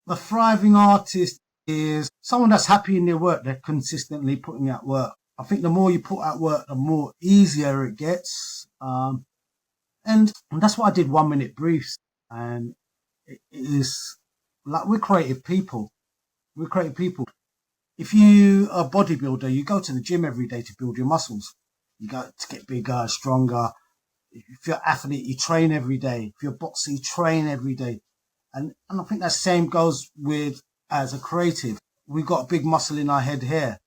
The thriving artist is someone that's happy in their work. They're consistently putting out work. I think the more you put out work, the more easier it gets. And that's why I did 1 minute briefs. And it is like, we're creative people. If you are a bodybuilder, you go to the gym every day to build your muscles. You go to get bigger, stronger. If you're an athlete, you train every day. If you're a boxer, you train every day. And I think that same goes with as a creative. We've got a big muscle in our head here.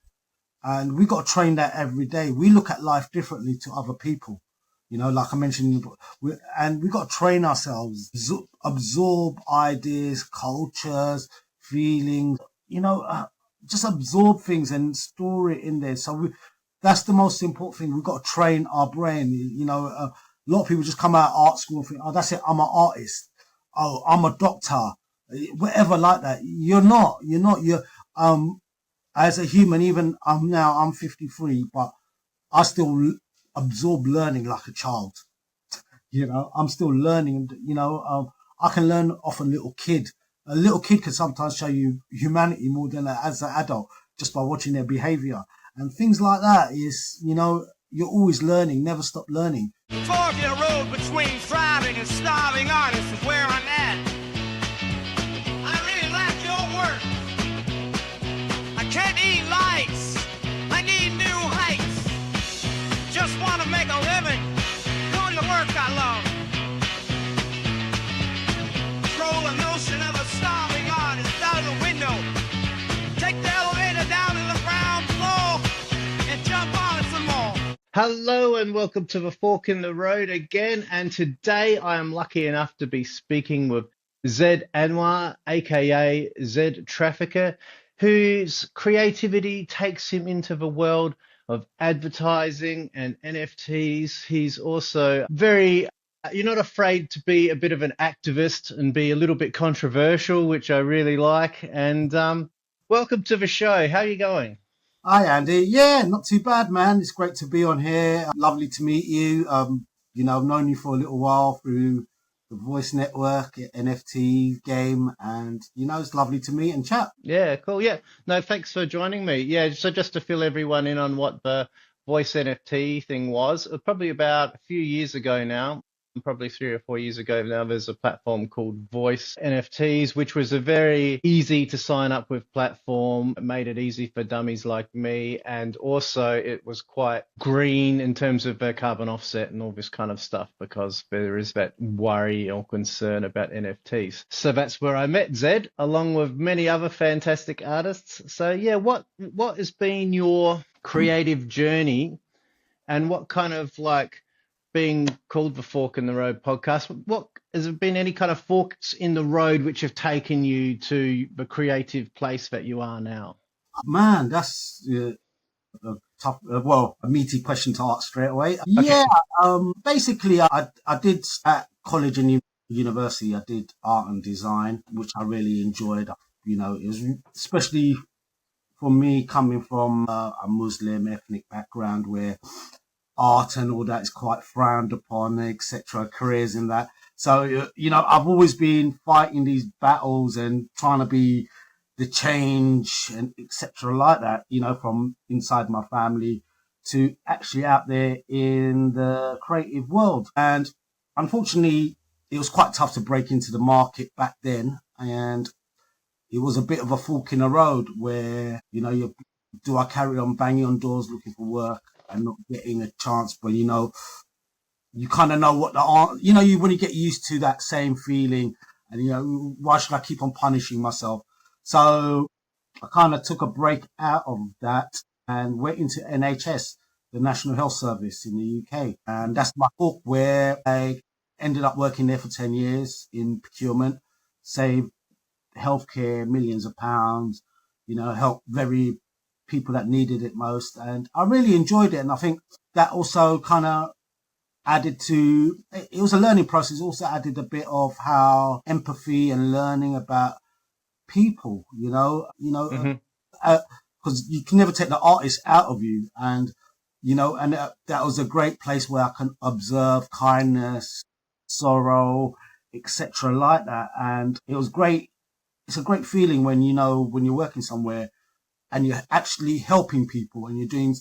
And we've got to train that every day. We look at life differently to other people. You know, like I mentioned, and we've got to train ourselves, absorb ideas, cultures, feelings, just absorb things and store it in there. So that's the most important thing. We've got to train our brain. A lot of people just come out of art school and think, oh, that's it, I'm an artist. Oh, I'm a doctor. Whatever like that. You're not. You're, as a human, even I'm 53, but I still absorb learning like a child. I'm still learning. I can learn off a little kid. A little kid can sometimes show you humanity more than as an adult just by watching their behavior. And things like that is, you're always learning, never stop learning. Fork in the road between thriving and starving artists is where I'm at. I really like your work. I can't eat lights. I need new heights. Just want to make a living doing the work I love. Throw the notion of a starving artist out of the window. Take the elevator down to the ground floor and jump on it some more. Hello and welcome to The Fork in the Road again. And today I am lucky enough to be speaking with Zed Anwar, aka Zedtrafficker, whose creativity takes him into the world of advertising and NFTs. He's also you're not afraid to be a bit of an activist and be a little bit controversial, which I really like. And welcome to the show. How are you going? Hi, Andy. Yeah, not too bad, man. It's great to be on here. Lovely to meet you. I've known you for a little while through the Voice Network, NFT game, and, it's lovely to meet and chat. Yeah, cool. Yeah. No, thanks for joining me. Yeah, so just to fill everyone in on what the Voice NFT thing was, probably about a few years ago now, probably 3 or 4 years ago now, there's a platform called Voice NFTs, which was a very easy to sign up with platform. It made it easy for dummies like me. And also it was quite green in terms of the carbon offset and all this kind of stuff, because there is that worry or concern about NFTs. So that's where I met Zed, along with many other fantastic artists. So yeah, what has been your creative journey, and what kind of, like, being called the Fork in the Road podcast, what has there been any kind of forks in the road which have taken you to the creative place that you are now? Man, that's a tough, a meaty question to ask straight away. Okay. Yeah, basically, I did at college and university, I did art and design, which I really enjoyed. It was especially for me coming from a Muslim ethnic background where art and all that is quite frowned upon, etc., careers in that. So, I've always been fighting these battles and trying to be the change and etc. like that, from inside my family to actually out there in the creative world. And unfortunately, it was quite tough to break into the market back then. And it was a bit of a fork in the road where, do I carry on banging on doors looking for work and not getting a chance? But, you kind of know what when you get used to that same feeling and, why should I keep on punishing myself? So I kind of took a break out of that and went into NHS, the National Health Service in the UK. And that's my fork, where I ended up working there for 10 years in procurement, saved healthcare millions of pounds, helped very people that needed it most. And I really enjoyed it. And I think that also kind of added to, it was a learning process, also added a bit of how empathy and learning about people, because you can never take the artist out of you. And, that was a great place where I can observe kindness, sorrow, etc. like that. And it was great, it's a great feeling when, when you're working somewhere and you're actually helping people and you're doing,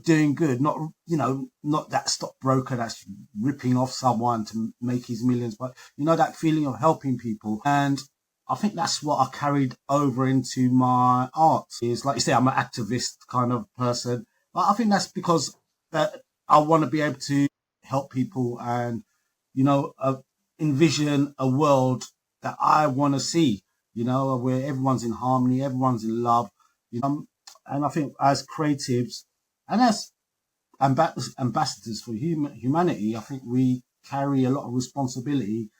doing good, not that stockbroker that's ripping off someone to make his millions, but, that feeling of helping people. And I think that's what I carried over into my art. Is like you say, I'm an activist kind of person. But I think that's because I want to be able to help people and, envision a world that I want to see, where everyone's in harmony, everyone's in love, and I think as creatives and as ambassadors for humanity, I think we carry a lot of responsibility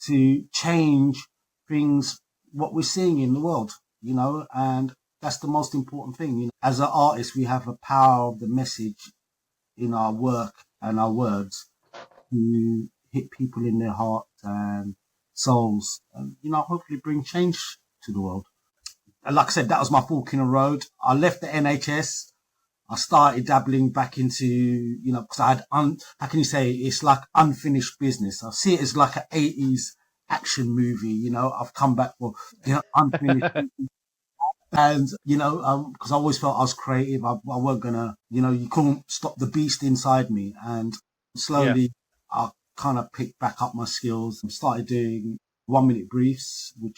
to change things, what we're seeing in the world, and that's the most important thing. As an artist, we have a power of the message in our work and our words to hit people in their hearts and souls and, hopefully bring change to the world. And like I said, that was my fork in the road. I left the NHS. I started dabbling back into, because I had, how can you say, it's like unfinished business. I see it as like an 80s action movie, I've come back for, unfinished and, because I always felt I was creative. I wasn't gonna, you couldn't stop the beast inside me. And slowly I kind of picked back up my skills and started doing 1 minute briefs, which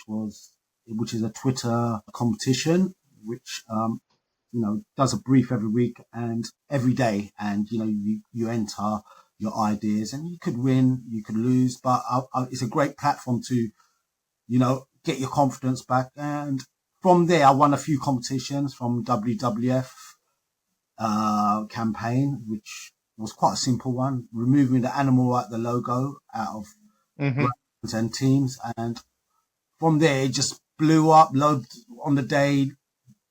is a Twitter competition, which, does a brief every week and every day. And, you enter your ideas and you could win, you could lose, but it's a great platform to, get your confidence back. And from there, I won a few competitions from WWF, campaign, which was quite a simple one, removing the animal at the logo out of brands and teams. And from there, it just blew up on the day.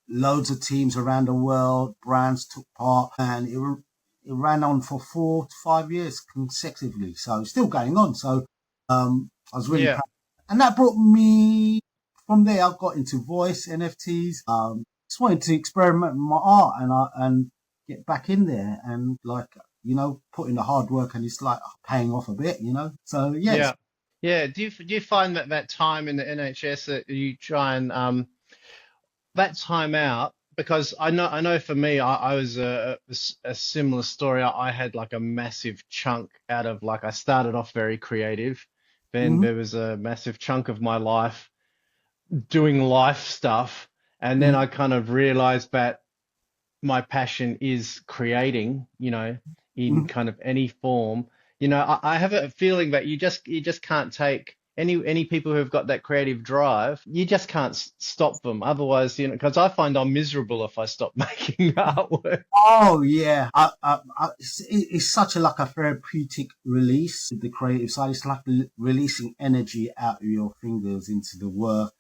Loads of teams around the world, brands took part, and it ran on for 4 to 5 years consecutively. So it's still going on. So I was really proud. And that brought me, from there, I got into voice, NFTs. Just wanted to experiment with my art and get back in there and put in the hard work, and it's like paying off a bit, So Yeah. Do you find that time in the NHS that you try and that time out? Because I know for me, I was a similar story. I had like a massive chunk out of, like, I started off very creative, then there was a massive chunk of my life doing life stuff, and then I kind of realized that my passion is creating, in kind of any form. I have a feeling that you just can't take any people who've got that creative drive. You just can't stop them. Otherwise, because I find I'm miserable if I stop making artwork. Oh yeah, it's such like a therapeutic release. The creative side, it's like releasing energy out of your fingers into the work,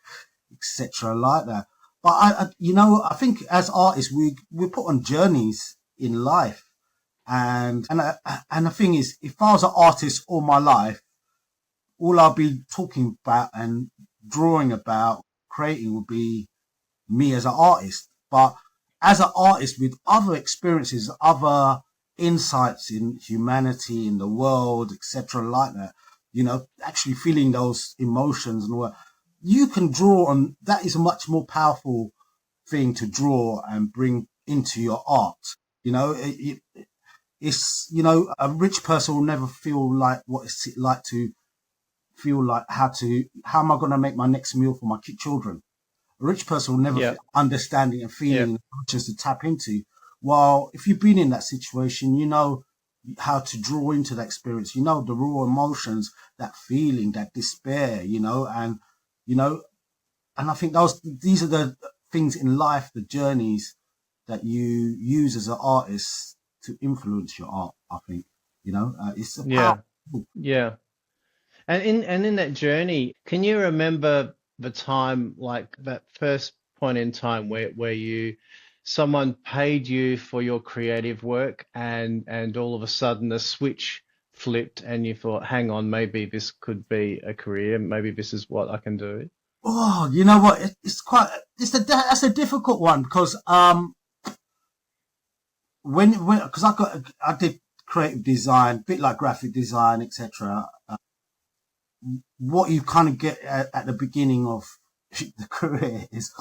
etc., like that. But I think as artists, we put on journeys in life, and the thing is, if I was an artist all my life, all I'll be talking about and drawing about, creating would be me as an artist. But as an artist with other experiences, other insights in humanity, in the world, etc., like that, actually feeling those emotions and all that, you can draw on. That is a much more powerful thing to draw and bring into your art. It's, a rich person will never feel like what it's like to feel like how am I going to make my next meal for my children? A rich person will never feel understanding and feeling just to tap into. While if you've been in that situation, you know how to draw into that experience, the raw emotions, that feeling, that despair, and I think these are the things in life, the journeys that you use as an artist to influence your art. I think, it's a powerful. Yeah. And in that journey, can you remember the time, like that first point in time where someone paid you for your creative work and all of a sudden the switch flipped and you thought, hang on, maybe this could be a career, maybe this is what I can do? Oh, you know what? That's a difficult one because because I did creative design, a bit like graphic design, etc. What you kind of get at the beginning of the career is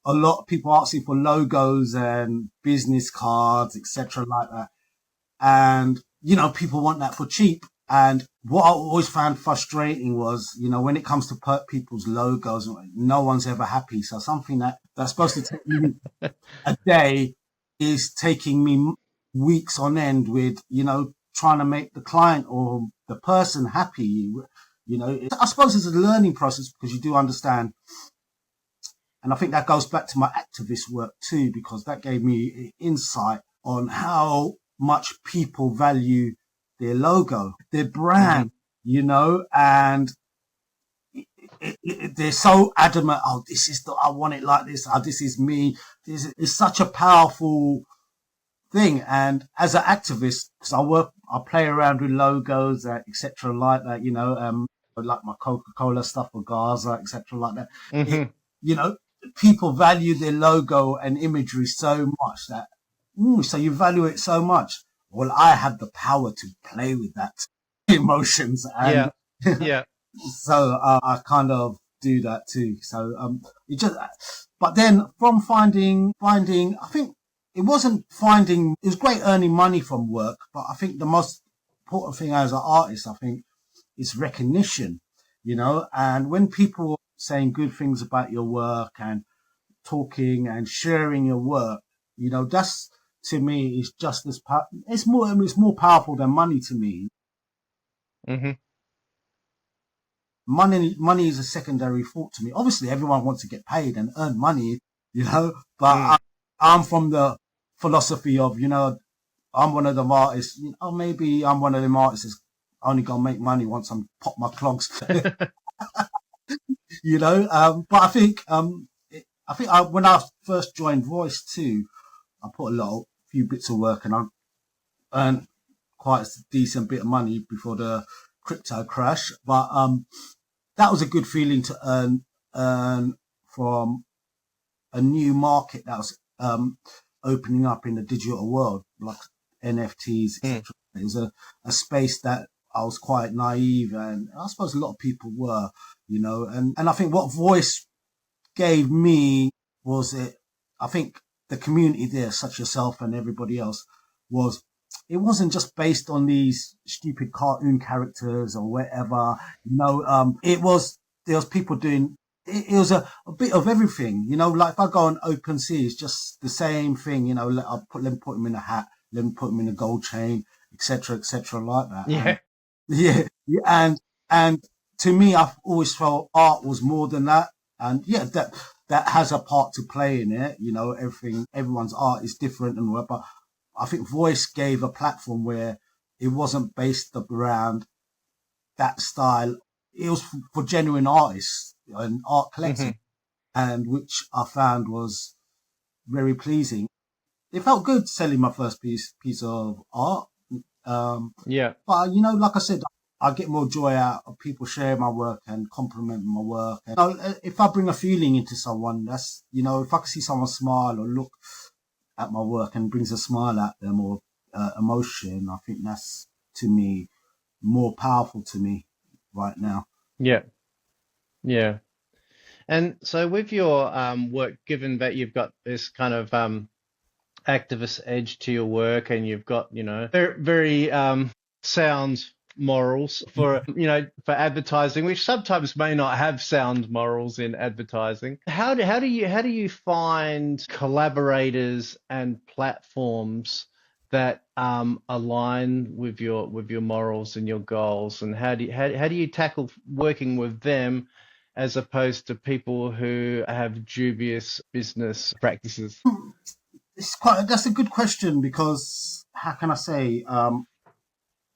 a lot of people asking for logos and business cards, etc., like that. And, people want that for cheap. And what I always found frustrating was, when it comes to people's logos, no one's ever happy. So something that's supposed to take me a day is taking me weeks on end with, trying to make the client or the person happy. I suppose it's a learning process because you do understand. And I think that goes back to my activist work too, because that gave me insight on how much people value their logo, their brand, and they're so adamant. Oh, I want it like this. Oh, this is me. It's such a powerful thing. And as an activist, because I play around with logos, etc., like that, like my Coca-Cola stuff or Gaza, etc., like that. Mm-hmm. People value their logo and imagery so much that, so you value it so much. Well, I have the power to play with that emotions. And Yeah. so I kind of do that too. So, but then from finding, I think it was great earning money from work, but I think the most important thing as an artist, I think, is recognition, and when people are saying good things about your work and talking and sharing your work, that's, to me, is just as it's more powerful than money to me. Mm-hmm. Money is a secondary thought to me. Obviously, everyone wants to get paid and earn money, but I'm from the philosophy of, I'm one of them artists. Maybe I'm one of them artists that's only gonna make money once I'm pop my clogs. But I think when I first joined Voice too, I put few bits of work, and I earned quite a decent bit of money before the crypto crash. But that was a good feeling to earn from a new market that was opening up in the digital world, like NFTs, etc. It was a space that I was quite naive, and I suppose a lot of people were, and I think what Voice gave me was I think the community there, such yourself and everybody else, it wasn't just based on these stupid cartoon characters or whatever, there was people doing, it was a bit of everything, like if I go on OpenSea, it's just the same thing, I'll put them in a hat, let them put them in a gold chain, etc., like that. Yeah. And to me, I've always felt art was more than that. And that has a part to play in it. Everyone's art is different and but I think Voice gave a platform where it wasn't based around that style. It was for genuine artists and art collectors, and which I found was very pleasing. It felt good selling my first piece of art. But like I said, I get more joy out of people sharing my work and complimenting my work. And, if I bring a feeling into someone, that's, if I can see someone smile or look at my work and brings a smile at them or emotion, I think that's, to me, more powerful to me right now. Yeah. And so with your work, given that you've got this kind of activist edge to your work, and you've got, very, very sound morals for advertising, which sometimes may not have sound morals in advertising. How do you find collaborators and platforms that align with your morals and your goals, and how do you tackle working with them as opposed to people who have dubious business practices? That's a good question, because how can I say,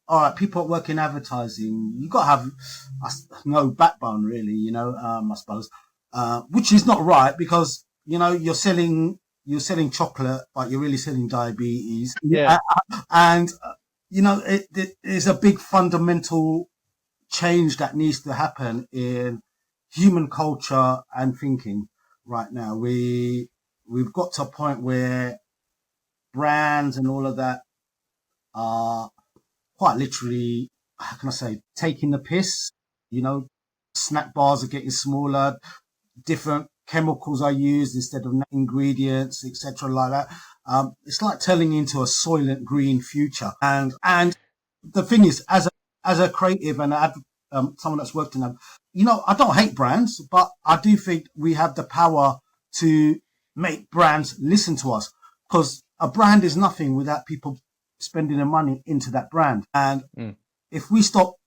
all right, people that work in advertising, you got to have no backbone, really, I suppose, which is not right, because, you're selling chocolate, but you're really selling diabetes. Yeah. And, there's a big fundamental change that needs to happen in human culture and thinking right now. We've got to a point where brands and all of that are quite literally, how can I say, taking the piss. Snack bars are getting smaller. different chemicals are used instead of ingredients, etc., like that. It's like telling into a soylent green future. And the thing is, as a creative and someone that's worked in them, I don't hate brands, but I do think we have the power to make brands listen to us, because a brand is nothing without people spending their money into that brand. And if we talk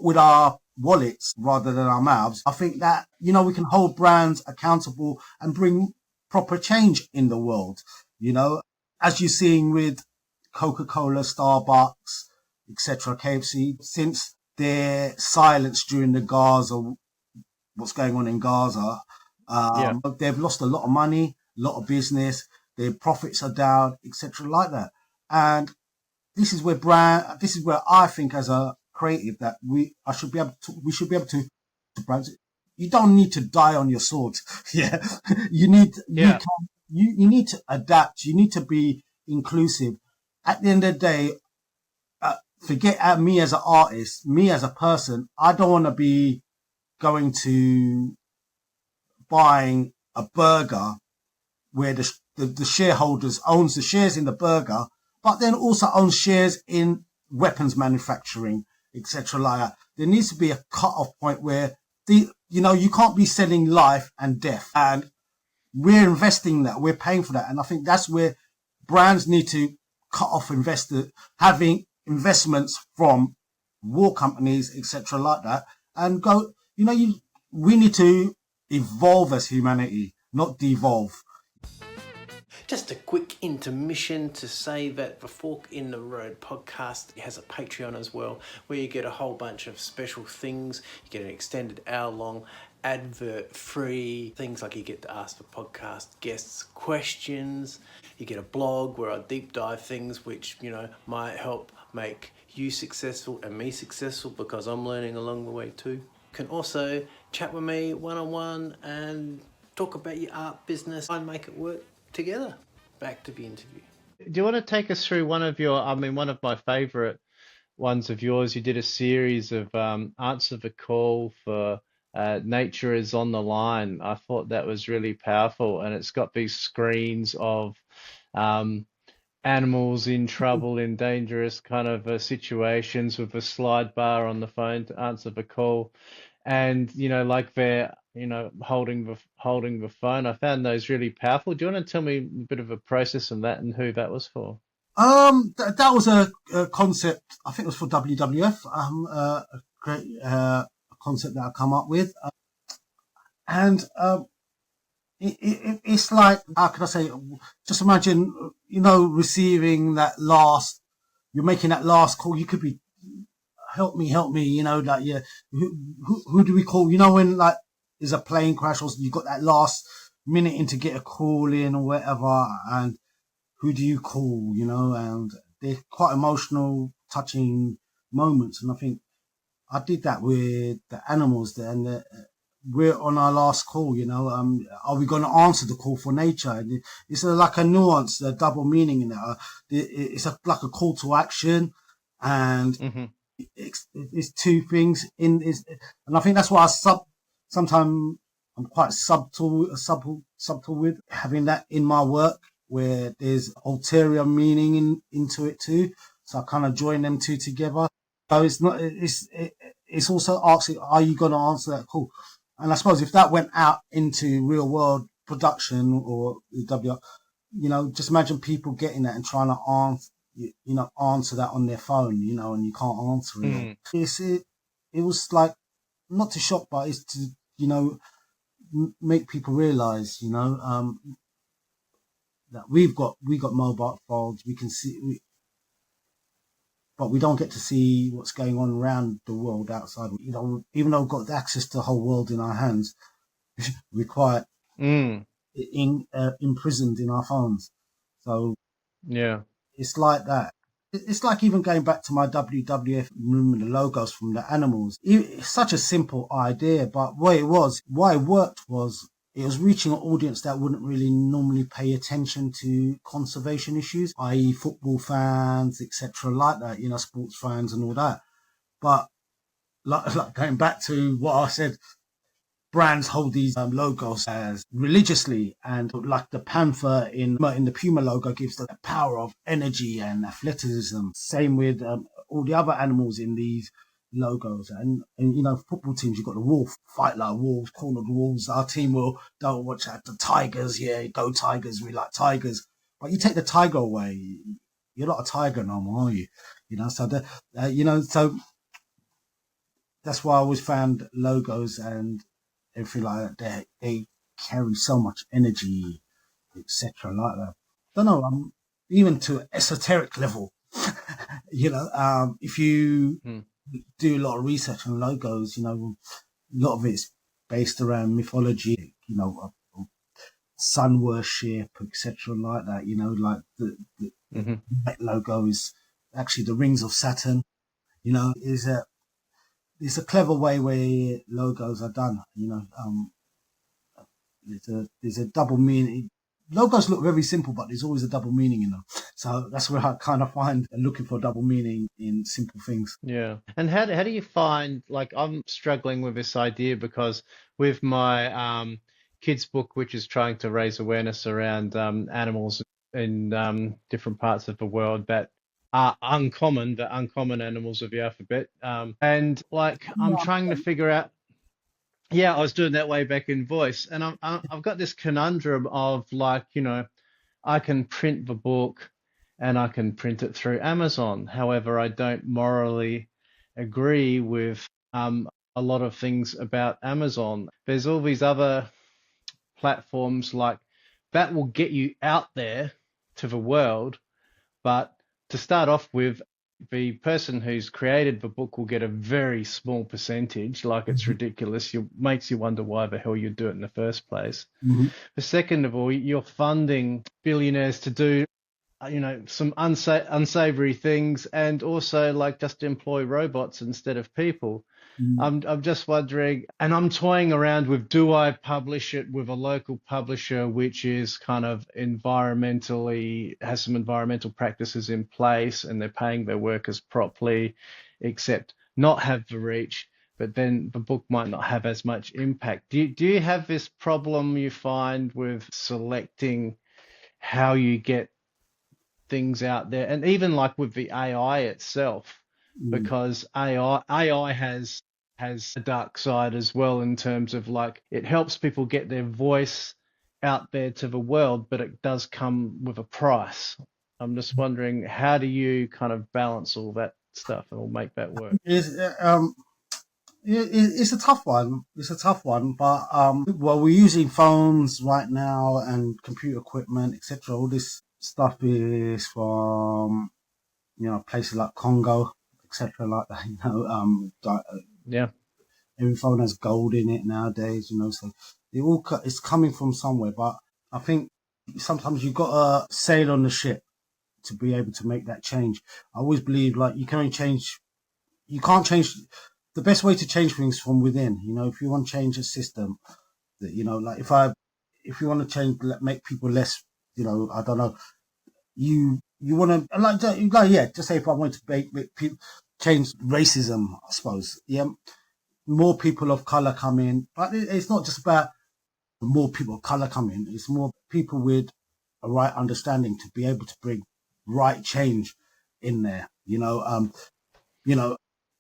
with our wallets rather than our mouths, I think that, we can hold brands accountable and bring proper change in the world. As you're seeing with Coca-Cola, Starbucks, etc., KFC, since their silence during the Gaza, what's going on in Gaza, they've lost a lot of money, a lot of business, their profits are down, etc., like that. And this is where I think, as a creative, that we should be able to brands. You don't need to die on your sword. Yeah. You need to adapt. You need to be inclusive. At the end of the day, forget me as an artist, me as a person. I don't want to be going to buying a burger where the shareholders owns the shares in the burger, but then also owns shares in weapons manufacturing, etc. like that. There needs to be a cut-off point where you can't be selling life and death, and we're investing that, we're paying for that. And I think that's where brands need to cut off having investments from war companies, etc. like that, and go, we need to evolve as humanity, not devolve. Just a quick intermission to say that the Fork in the Road podcast has a Patreon as well, where you get a whole bunch of special things. You get an extended hour-long advert-free things, like you get to ask the podcast guests questions. You get a blog where I deep dive things which, might help make you successful and me successful, because I'm learning along the way too. You can also chat with me one-on-one and talk about your art business and make it work together. Back to the interview. Do you want to take us through one of my favorite ones of yours? You did a series of Answer the Call for Nature is on the Line. I thought that was really powerful, and it's got these screens of animals in trouble, in dangerous kind of situations, with a slide bar on the phone to answer the call. And, like they're, holding the phone. I found those really powerful. Do you want to tell me a bit of a process on that and who that was for? That was a concept, I think it was for WWF, a great concept that I come up with. And it's like, how can I say, just imagine, receiving you're making that last call. You could be, help me, like, yeah, who do we call? When like there's a plane crash, or you got that last minute in to get a call in or whatever, and who do you call? And they're quite emotional, touching moments. And I think I did that with the animals there, and we're on our last call. Are we going to answer the call for nature? And it's like a nuance, a double meaning in it. It's like a call to action, and it's two things and I think that's why sometimes I'm quite subtle with having that in my work, where there's ulterior meaning into it too. So I kind of join them two together. So it's also asking, are you going to answer that call? And I suppose if that went out into real world production or just imagine people getting that and trying to answer that on their phone, and you can't answer it. It was like, not to shock, but it's to, make people realize, that we've got mobile phones, we can see, but we don't get to see what's going on around the world outside. Even though we've got access to the whole world in our hands, we're quite imprisoned in our phones. So yeah. It's like that. It's like even going back to my WWF movement, the logos from the animals. It's such a simple idea, but why it worked was it was reaching an audience that wouldn't really normally pay attention to conservation issues, i.e. football fans, etc. like that, sports fans and all that. But like going back to what I said, brands hold these logos as religiously, and like the panther in the Puma logo gives the power of energy and athleticism. Same with all the other animals in these logos, and football teams, you've got the wolf, fight like wolves, cornered wolves. Our team don't watch out the tigers. Yeah, go tigers, we like tigers. But you take the tiger away, you're not a tiger no more, are you? So so that's why I always found logos and everything like that, they carry so much energy, etc. like that. Don't know, even to an esoteric level. If you do a lot of research on logos, a lot of it's based around mythology, sun worship, etc. like that. Like the logo is actually the rings of Saturn. It's a clever way where logos are done. There's a double meaning. Logos look very simple, but there's always a double meaning in them. So that's where I kind of find looking for double meaning in simple things. Yeah. And how do you find, like, I'm struggling with this idea because with my kids book, which is trying to raise awareness around animals in different parts of the world that are uncommon, the uncommon animals of the alphabet. And like, I'm trying to figure out. Yeah, I was doing that way back in voice, and I've got this conundrum of like, I can print the book and I can print it through Amazon. However, I don't morally agree with a lot of things about Amazon. There's all these other platforms like that will get you out there to the world, but to start off with, the person who's created the book will get a very small percentage. Like, it's ridiculous. It makes you wonder why the hell you do it in the first place. But second of all, you're funding billionaires to do, some unsavory things, and also like just employ robots instead of people. I'm just wondering, and I'm toying around with, do I publish it with a local publisher which is kind of has some environmental practices in place and they're paying their workers properly, except not have the reach, but then the book might not have as much impact. Do you have this problem you find with selecting how you get things out there, and even like with the AI itself? Because AI has a dark side as well, in terms of like, it helps people get their voice out there to the world, but it does come with a price. I'm just wondering, how do you kind of balance all that stuff and will make that work? It's a tough one. But we're using phones right now and computer equipment, etc. All this stuff is from places like Congo, etc. like that. Yeah. Every phone has gold in it nowadays, so it's coming from somewhere. But I think sometimes you've got to sail on the ship to be able to make that change. I always believe like you can't change. The best way to change things from within. If you want to change a system, that like if you want to change, make people less, I don't know. You want to just say if I want to make people change racism, I suppose. Yeah, more people of color come in, but it's not just about more people of color come in. It's more people with a right understanding to be able to bring right change in there.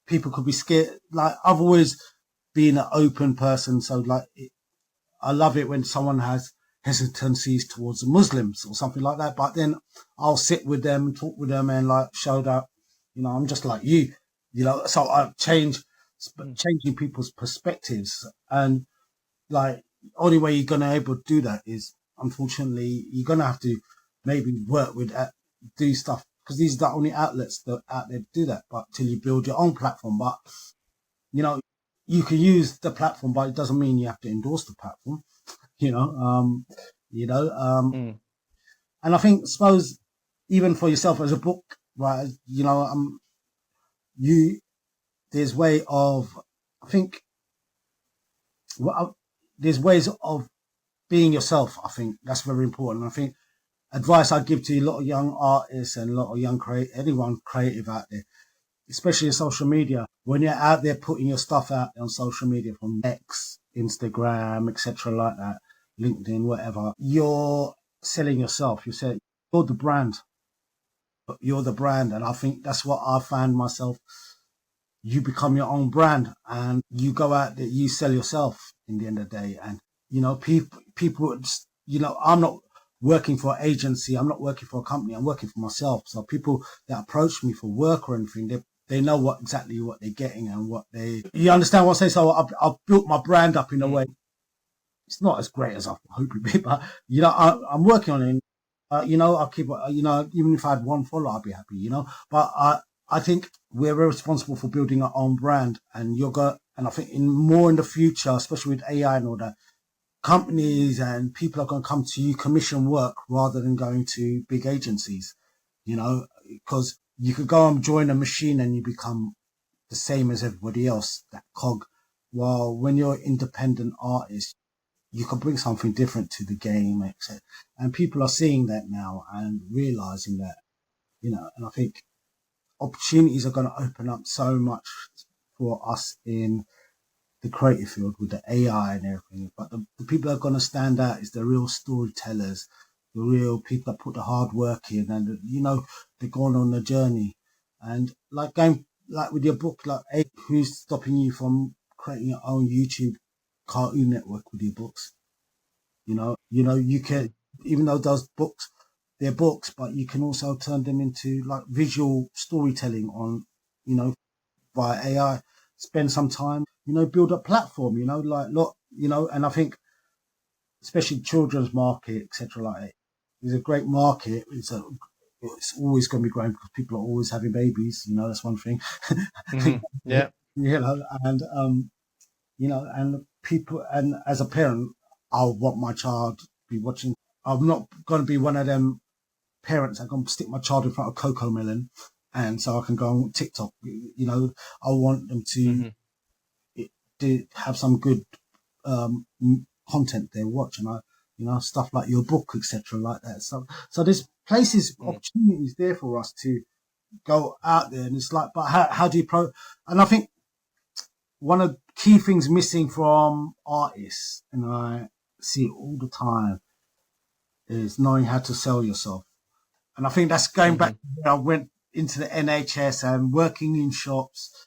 People could be scared. Like, I've always been an open person, so like I love it when someone has hesitancies towards the Muslims or something like that. But then I'll sit with them, talk with them, and like show that I'm just like you. So I changing people's perspectives, and like only way you're gonna able to do that is, unfortunately, you're gonna have to maybe work with do stuff, because these are the only outlets that out there do that. But till you build your own platform, but you can use the platform, but it doesn't mean you have to endorse the platform. And I suppose even for yourself as a book, right? There's way of, there's ways of being yourself. I think that's very important. I think advice I give to a lot of young artists and a lot of young anyone creative out there, especially in social media, when you're out there putting your stuff out on social media, from X, Instagram, etc., like that, LinkedIn, whatever, you're selling yourself. You're the brand. You're the brand, and I think that's what I found myself. You become your own brand, and you go out there, you sell yourself in the end of the day. And people, I'm not working for an agency. I'm not working for a company. I'm working for myself. So people that approach me for work or anything, they know exactly what they're getting and you understand what I'm saying? So I've built my brand up in a way. It's not as great as I hope it be, but I'm working on it. I'll keep, even if I had one follower, I'd be happy, but I think we're responsible for building our own brand, and and I think in the future, especially with AI and all that, companies and people are going to come to you, commission work rather than going to big agencies, because you could go and join a machine and you become the same as everybody else, that cog. While when you're an independent artist, you can bring something different to the game, etc. And people are seeing that now and realizing that, and I think opportunities are going to open up so much for us in the creative field with the AI and everything. But the people that are going to stand out is the real storytellers, the real people that put the hard work in, and they're going on the journey. And like with your book, like, hey, who's stopping you from creating your own YouTube cartoon network with your books? You can, even though those books, they're books, but you can also turn them into like visual storytelling on, via AI. Spend some time, build a platform, and I think especially children's market, etc. like that, is a great market. It's always going to be growing because people are always having babies. That's one thing. Yeah. And people, and as a parent, I want my child to be watching. I'm not going to be one of them parents that can stick my child in front of Coco Melon, and so I can go on TikTok. I want them to have some good content they watch, and stuff like your book, etc., like that. So there's opportunities there for us to go out there, and it's like, but how do you And I think one of the key things missing from artists, and I see it all the time, is knowing how to sell yourself. And I think that's going back to where I went into the NHS and working in shops,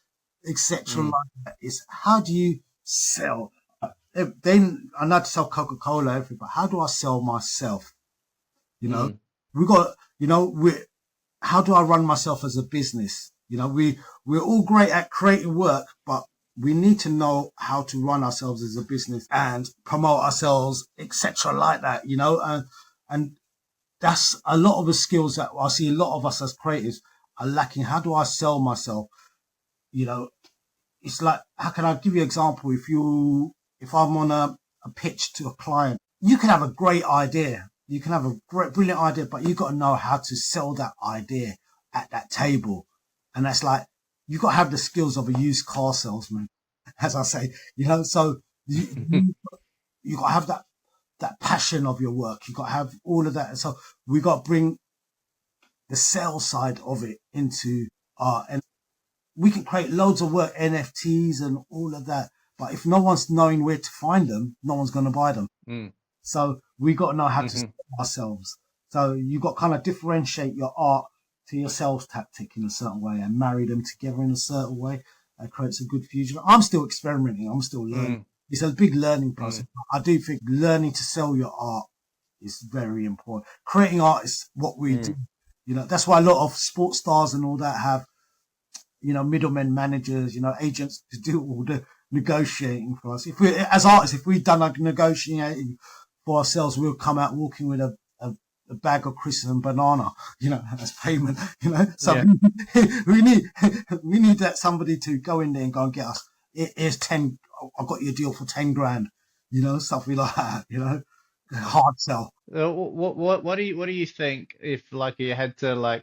etc. Like that. Is how do you sell? Then I know to sell Coca-Cola, everything, but how do I sell myself? We got, how do I run myself as a business? We're all great at creating work, but we need to know how to run ourselves as a business and promote ourselves, etc. like that, and that's a lot of the skills that I see a lot of us as creatives are lacking. How do I sell myself? It's like, how can I give you an example? If I'm on a pitch to a client, you can have a great idea. You can have a brilliant idea, but you've got to know how to sell that idea at that table. And that's like, you've got to have the skills of a used car salesman, as I say, so you got to have that passion of your work. You've got to have all of that. And so we got to bring the sales side of it into and we can create loads of work, NFTs and all of that. But if no one's knowing where to find them, no one's going to buy them. So we got to know how to sell ourselves. So you got to kind of differentiate your art to your sales tactic in a certain way and marry them together in a certain way. That creates a good fusion. I'm still experimenting. I'm still learning. It's a big learning process. I do think learning to sell your art is very important. Creating art is what we do. That's why a lot of sports stars and all that have, middlemen, managers, agents to do all the negotiating for us. As artists, if we've done like negotiating for ourselves, we'll come out walking with a bag of crisps and banana, as payment, So we need that somebody to go in there and go and get us. Here's 10. I've got you a deal for 10 grand, something like that, hard sell. What do you think if like you had to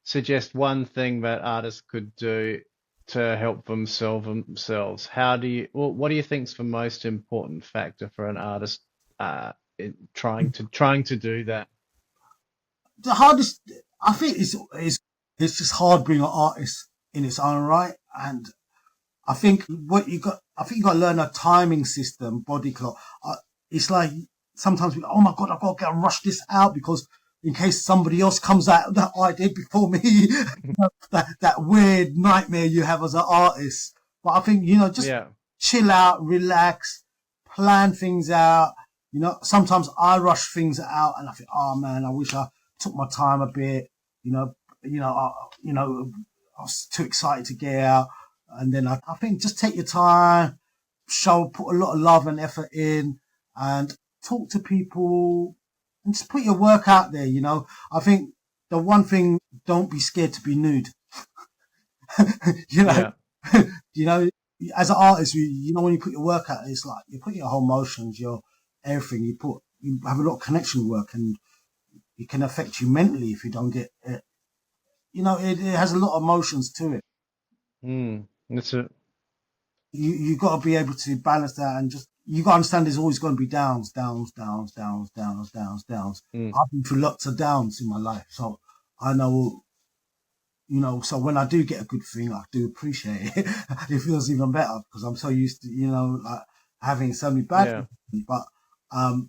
suggest one thing that artists could do to help them sell themselves? What do you think is the most important factor for an artist in trying to do that? The hardest, I think, is it's just hard being an artist in its own right, and I think what you got, I think you got to learn a timing system, body clock. It's like sometimes we go, oh my God, I've got to rush this out because in case somebody else comes out that I did before me, that weird nightmare you have as an artist. But I think, just chill out, relax, plan things out. Sometimes I rush things out and I think, oh man, I wish I took my time a bit. I was too excited to get out. And then I think just take your time, put a lot of love and effort in and talk to people and just put your work out there. I think the one thing, don't be scared to be nude. As an artist, when you put your work out, it's like you put your whole emotions, your everything. You have a lot of connection with work, and it can affect you mentally if you don't get it. It has a lot of emotions to it. That's it. You got to be able to balance that, and you got to understand there's always going to be downs. I've been through lots of downs in my life, so I know. So when I do get a good thing, I do appreciate it. It feels even better because I'm so used to, like having so many bad things. But I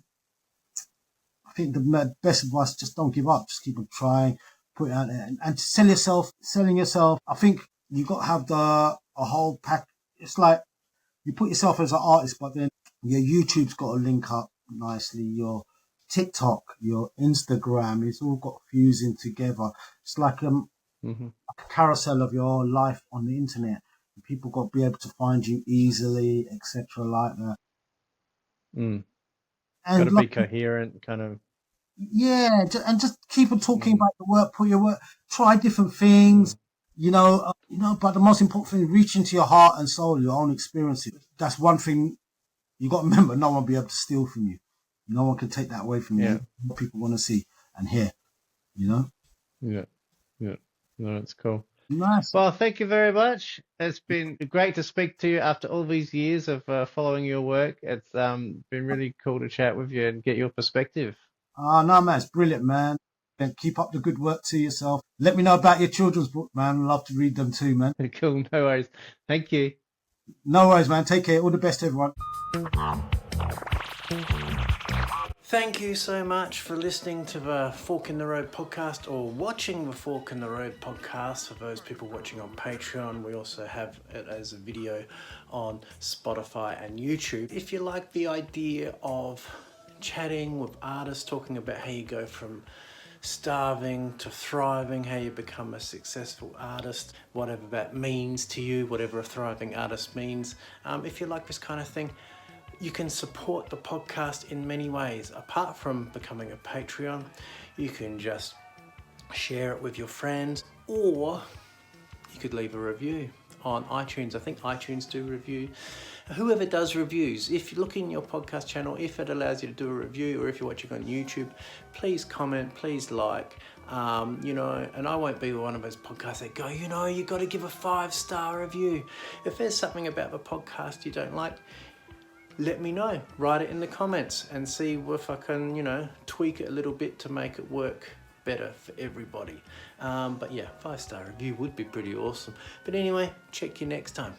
think the best advice, just don't give up. Just keep on trying, put it out there, and selling yourself. I think you got to have a whole pack. It's like you put yourself as an artist, but then your YouTube's got to link up nicely. Your TikTok, your Instagram, it's all got fusing together. It's like a carousel of your life on the internet. People got to be able to find you easily, etc. like that. And got to be coherent, kind of. Yeah, and just keep on talking about your work, put your work, try different things, but the most important thing, reach into your heart and soul, your own experiences. That's one thing you got to remember. No one will be able to steal from you. No one can take that away from you. What people want to see and hear, Yeah. No, that's cool. Nice. Well, thank you very much. It's been great to speak to you after all these years of following your work. It's been really cool to chat with you and get your perspective. Oh, no, man, it's brilliant, man. And keep up the good work to yourself. Let me know about your children's book, man. I'd love to read them too, man. Cool, no worries. Thank you. No worries, man. Take care. All the best, everyone. Thank you so much for listening to the Fork in the Road podcast or watching the Fork in the Road podcast. For those people watching on Patreon, we also have it as a video on Spotify and YouTube. If you like the idea of chatting with artists, talking about how you go from starving to thriving, how you become a successful artist, whatever that means to you, whatever a thriving artist means. If you like this kind of thing, you can support the podcast in many ways. Apart from becoming a Patreon, you can just share it with your friends, or you could leave a review on iTunes. I think iTunes do review. Whoever does reviews, if you look in your podcast channel, if it allows you to do a review, or if you're watching on YouTube, please comment, please like, and I won't be one of those podcasts that go, you got to give a 5-star review. If there's something about the podcast you don't like, let me know. Write it in the comments and see if I can, tweak it a little bit to make it work better for everybody. But yeah, 5-star review would be pretty awesome. But anyway, check you next time.